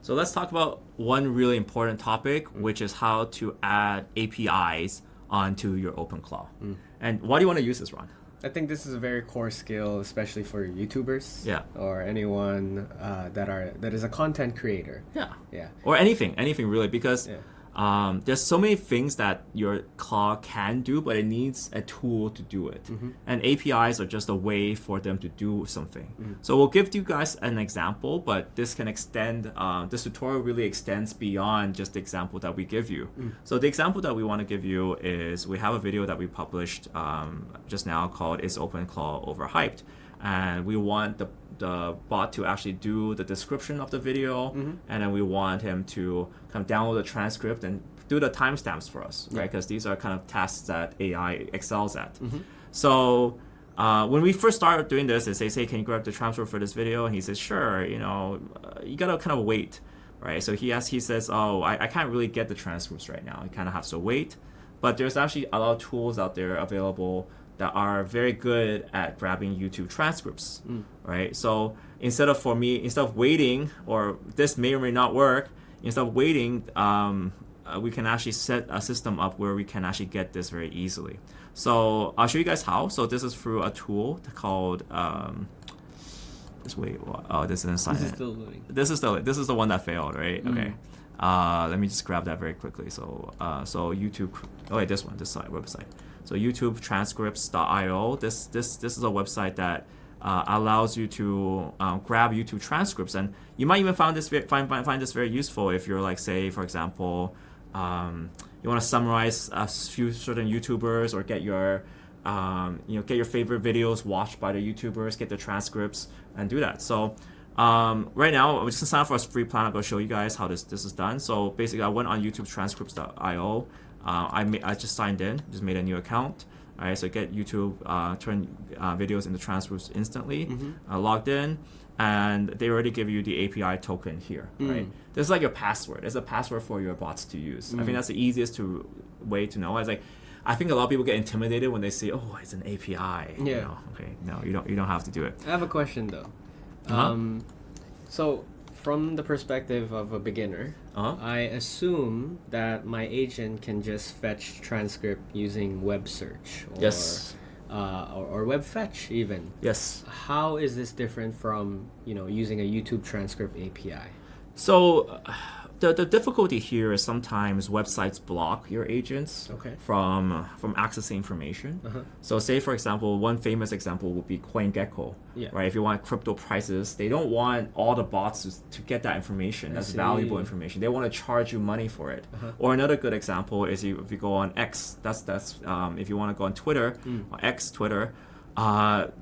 So let's talk about one really important topic, which is how to add APIs onto your OpenClaw. And why do you want to use this, Ron? I think this is a very core skill, especially for YouTubers. Yeah. Or anyone that is a content creator. Yeah. Yeah. Or anything really, because Yeah. there's so many things that your claw can do, but it needs a tool to do it. And APIs are just a way for them to do something. So we'll give you guys an example, but this can extend, this tutorial really extends beyond just the example that we give you. So the example that we want to give you is, we have a video that we published just now called "Is OpenClaw Overhyped?" And we want the bot to actually do the description of the video, and then we want him to kind of download the transcript and do the timestamps for us, right? Because these are kind of tasks that AI excels at. So when we first started doing this, they say, can you grab the transcript for this video? And he says, sure, you gotta kind of wait, right? So he says, oh, I can't really get the transcripts right now. You kind of have to wait. But there's actually a lot of tools out there available that are very good at grabbing YouTube transcripts, right? So instead of waiting, or this may or may not work, instead of waiting, we can actually set a system up where we can actually get this very easily. So I'll show you guys how. So this is through a tool called, this isn't signed in. This is still loading. This is the one that failed, right? Okay. Let me just grab that very quickly. So YouTube, this website. So YouTube transcripts.io. This is a website that allows you to grab YouTube transcripts, and you might even find this very useful if you're like, say, for example, you want to summarize a few certain YouTubers, or get your favorite videos watched by the YouTubers, get the transcripts and do that. So right now, I'm just gonna sign up for a free plan. I'm gonna show you guys how this is done. So basically, I went on YouTube transcripts.io. I just signed in, just made a new account. All right, so get YouTube, turn videos into transcripts instantly. Logged in, and they already give you the API token here, right? This is like your password. It's a password for your bots to use. I think that's the easiest way to know. I think a lot of people get intimidated when they say, "Oh, it's an API." Yeah. Okay. No, you don't have to do it. I have a question though. So from the perspective of a beginner, I assume that my agent can just fetch transcript using web search, or, Yes. or web fetch even. Yes. How is this different from using a YouTube transcript API? So the difficulty here is sometimes websites block your agents from accessing information. So say, for example, one famous example would be CoinGecko, right? If you want crypto prices, they don't want all the bots to get that information. That's valuable information. They want to charge you money for it. Or another good example is if you go on X, that's if you want to go on Twitter, or X, Twitter,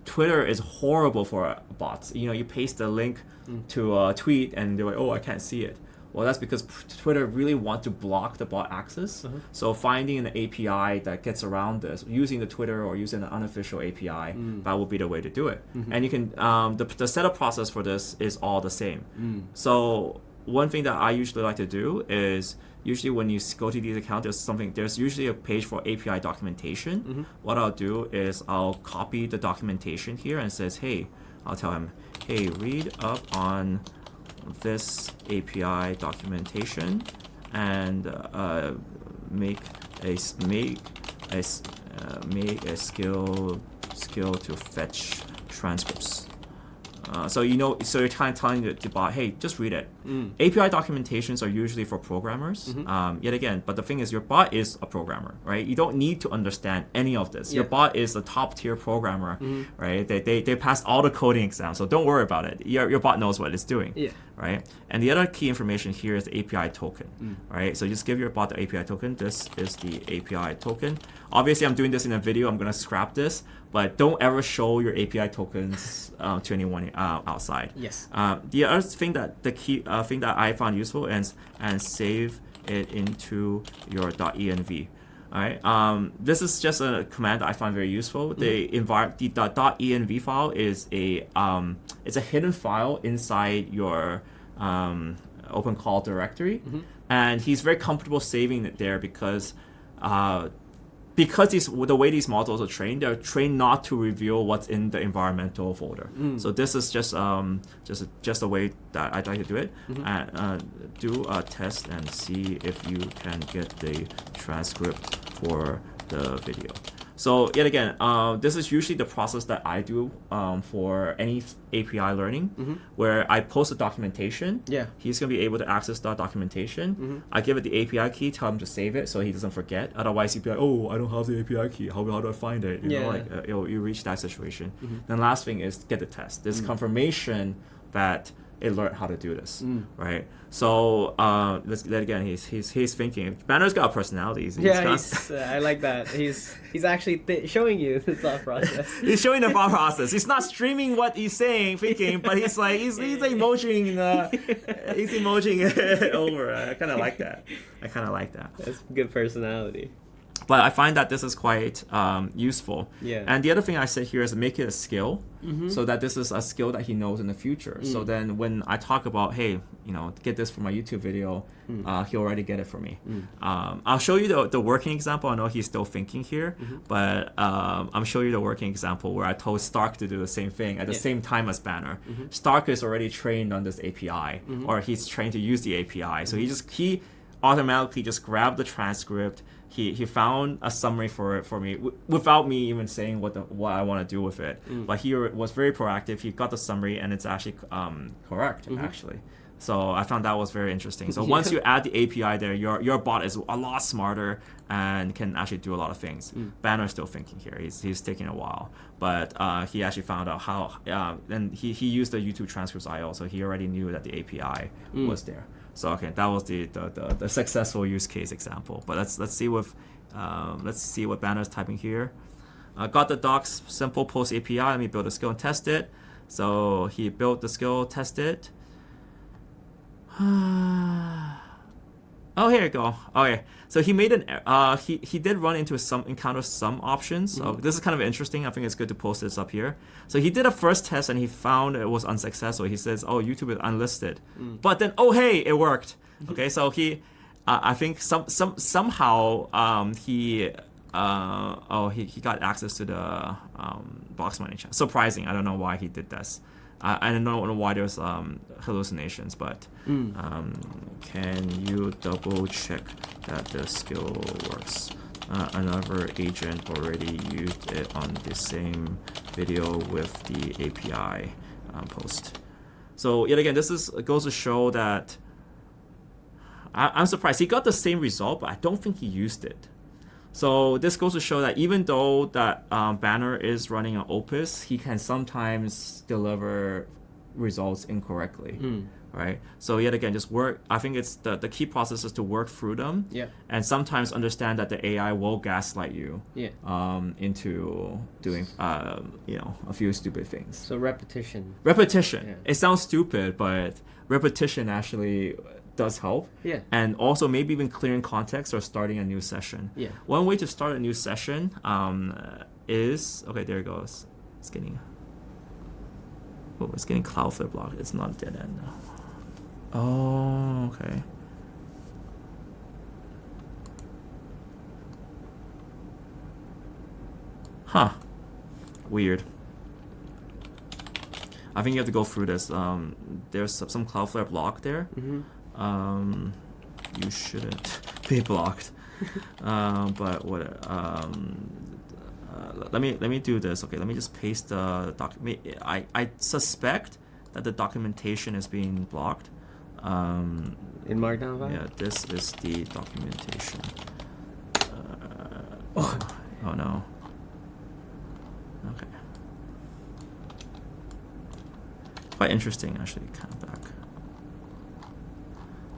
Twitter is horrible for bots. You paste a link to a tweet and they're like, oh, I can't see it. Well, that's because Twitter really want to block the bot access. So finding an API that gets around this, using the Twitter or using an unofficial API, that will be the way to do it. And you can, the setup process for this is all the same. So one thing that I usually like to do is, usually when you go to these accounts, there's usually a page for API documentation. What I'll do is I'll copy the documentation here and says, hey, I'll tell him, hey, read up on this API documentation and make a skill to fetch transcripts. So you're kind of telling the bot, hey, just read it. API documentations are usually for programmers, yet again, but the thing is, your bot is a programmer, right? You don't need to understand any of this. Your bot is a top tier programmer, right? They passed all the coding exams, so don't worry about it. Your bot knows what it's doing, right? And the other key information here is the API token, right? So just give your bot the API token. This is the API token. Obviously, I'm doing this in a video. I'm going to scrap this, but don't ever show your API tokens to anyone outside. Yes. The other thing the key thing that I found useful is and save it into your .env. All right. This is just a command that I find very useful. The .env file is it's a hidden file inside your OpenClaw directory, and he's very comfortable saving it there because because the way these models are trained, they're trained not to reveal what's in the environmental folder. So this is just a way that I like to do it. Do a test and see if you can get the transcript for the video. So yet again, this is usually the process that I do for any API learning, where I post the documentation. Yeah. He's going to be able to access that documentation. I give it the API key, tell him to save it so he doesn't forget. Otherwise, he'd be like, oh, I don't have the API key. How do I find it? You know, like you reach that situation. Then last thing is get the test. This confirmation that it learned how to do this, right? So let's again. He's thinking. Banner's got a personality. I like that. He's actually showing you the thought process. He's showing the thought process. He's not streaming what he's saying, thinking, but he's emoting. He's emoting it over. I kind of like that. That's good personality. But I find that this is quite useful. Yeah. And the other thing I said here is make it a skill, so that this is a skill that he knows in the future. So then when I talk about, hey, get this for my YouTube video, he'll already get it for me. I'll show you the working example. I know he's still thinking here, but I'm showing you the working example where I told Stark to do the same thing at the same time as Banner. Stark is already trained on this API, or he's trained to use the API. So he automatically just grabbed the transcript. He found a summary for me without me even saying what I want to do with it. But he was very proactive. He got the summary and it's actually correct actually. So I found that was very interesting. So once you add the API there, your bot is a lot smarter and can actually do a lot of things. Banner's still thinking here. He's taking a while, but he actually found out how. And he used the YouTube transcripts IO, so he already knew that the API was there. So okay, that was the successful use case example. But let's see what Banner's typing here. Got the docs simple post API. Let me build a skill and test it. So he built the skill, test it. Oh, here you go. Okay, so he made he did encounter some options. So this is kind of interesting. I think it's good to post this up here. So he did a first test and he found it was unsuccessful. He says, oh, YouTube is unlisted. But then, oh, hey, it worked. Okay, so he, I think somehow he got access to the box mining channel. Surprising. I don't know why he did this. I don't know why there's hallucinations, but can you double check that the skill works? Another agent already used it on the same video with the API post. So yet again, goes to show that I'm surprised. He got the same result, but I don't think he used it. So this goes to show that even though that Banner is running an Opus, he can sometimes deliver results incorrectly, right? So yet again, just work. I think it's the key process is to work through them, and sometimes understand that the AI will gaslight you, into doing a few stupid things. So repetition. Yeah. It sounds stupid, but repetition actually does help. Yeah. And also maybe even clearing context or starting a new session. Yeah. One way to start a new session is, okay, there it goes. It's getting Cloudflare blocked. It's not dead end now. Oh, okay. Huh. Weird. I think you have to go through this. There's some Cloudflare block there. You shouldn't be blocked. But what? Let me do this. Okay, let me just paste the document. I suspect that the documentation is being blocked. In Markdown file? Yeah, this is the documentation. Oh no. Okay. Quite interesting, actually. Kind of back.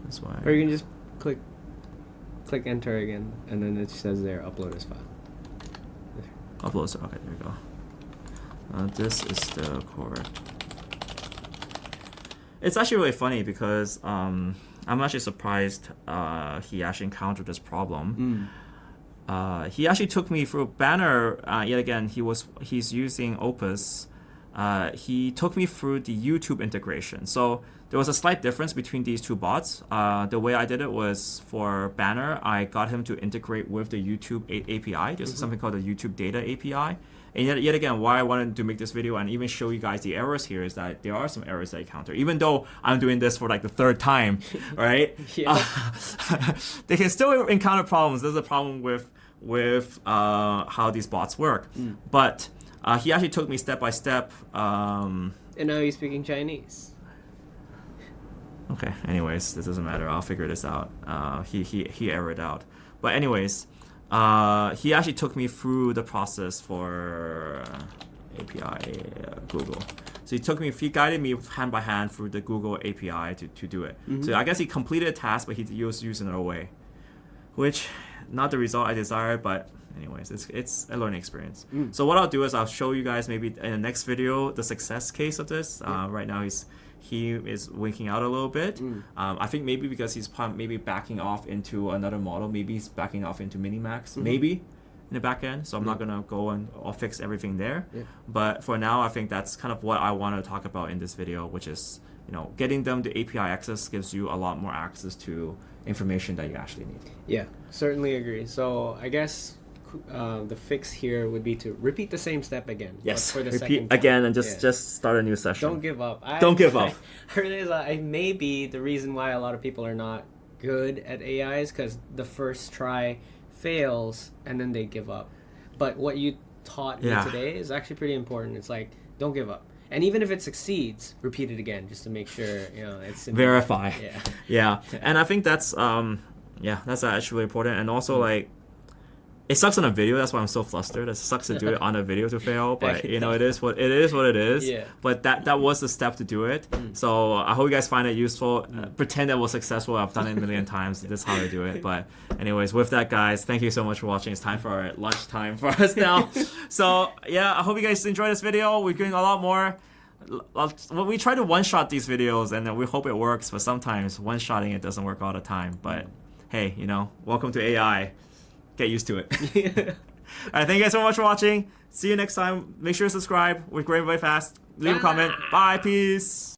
That's why. Or you can just click enter again, and then it says there, upload this file. There. Upload. Okay, there we go. This is the correct. It's actually really funny because I'm actually surprised he actually encountered this problem. He actually took me through Banner. Yet again, he's using Opus. he took me through the YouTube integration. So there was a slight difference between these two bots. The way I did it was for Banner, I got him to integrate with the YouTube API. There's something called the YouTube Data API. And yet again, why I wanted to make this video and even show you guys the errors here is that there are some errors that I encounter. Even though I'm doing this for like the third time, right? They can still encounter problems. There's a problem with how these bots work. But he actually took me step by step. And now he's speaking Chinese. Okay. Anyways, this doesn't matter. I'll figure this out. He errored out. But anyways, he actually took me through the process for API Google. So he guided me hand by hand through the Google API to do it. So I guess he completed a task, but he used another way, which not the result I desired, but anyways, it's a learning experience. So what I'll do is I'll show you guys maybe in the next video the success case of this. Right now he is winking out a little bit. I think maybe because he's maybe backing off into another model. Maybe he's backing off into Minimax. Maybe in the back end. So I'm not gonna go and I'll fix everything there. But for now, I think that's kind of what I want to talk about in this video, which is getting them to API access gives you a lot more access to information that you actually need. Yeah, certainly agree. So I guess the fix here would be to repeat the same step again. Yes, for the repeat second time. again and just start a new session. Don't give up. Don't give up. I realize that maybe the reason why a lot of people are not good at AI is because the first try fails and then they give up. But what you taught me today is actually pretty important. It's like, don't give up. And even if it succeeds, repeat it again just to make sure it's verify. Yeah. And I think that's that's actually really important. And also like, it sucks on a video. That's why I'm so flustered. It sucks to do it on a video to fail, but it is what it is. Yeah. But that was the step to do it. So I hope you guys find it useful. Pretend that was successful. I've done it a million times. This is how I do it. But anyways, with that, guys, thank you so much for watching. It's time for our lunch time for us now. So yeah, I hope you guys enjoyed this video. We're doing a lot more. We try to one-shot these videos, and we hope it works. But sometimes one-shotting it doesn't work all the time. But hey, welcome to AI. Get used to it. All right, thank you guys so much for watching. See you next time. Make sure to subscribe. We're growing very fast. Leave a comment. Bye. Peace.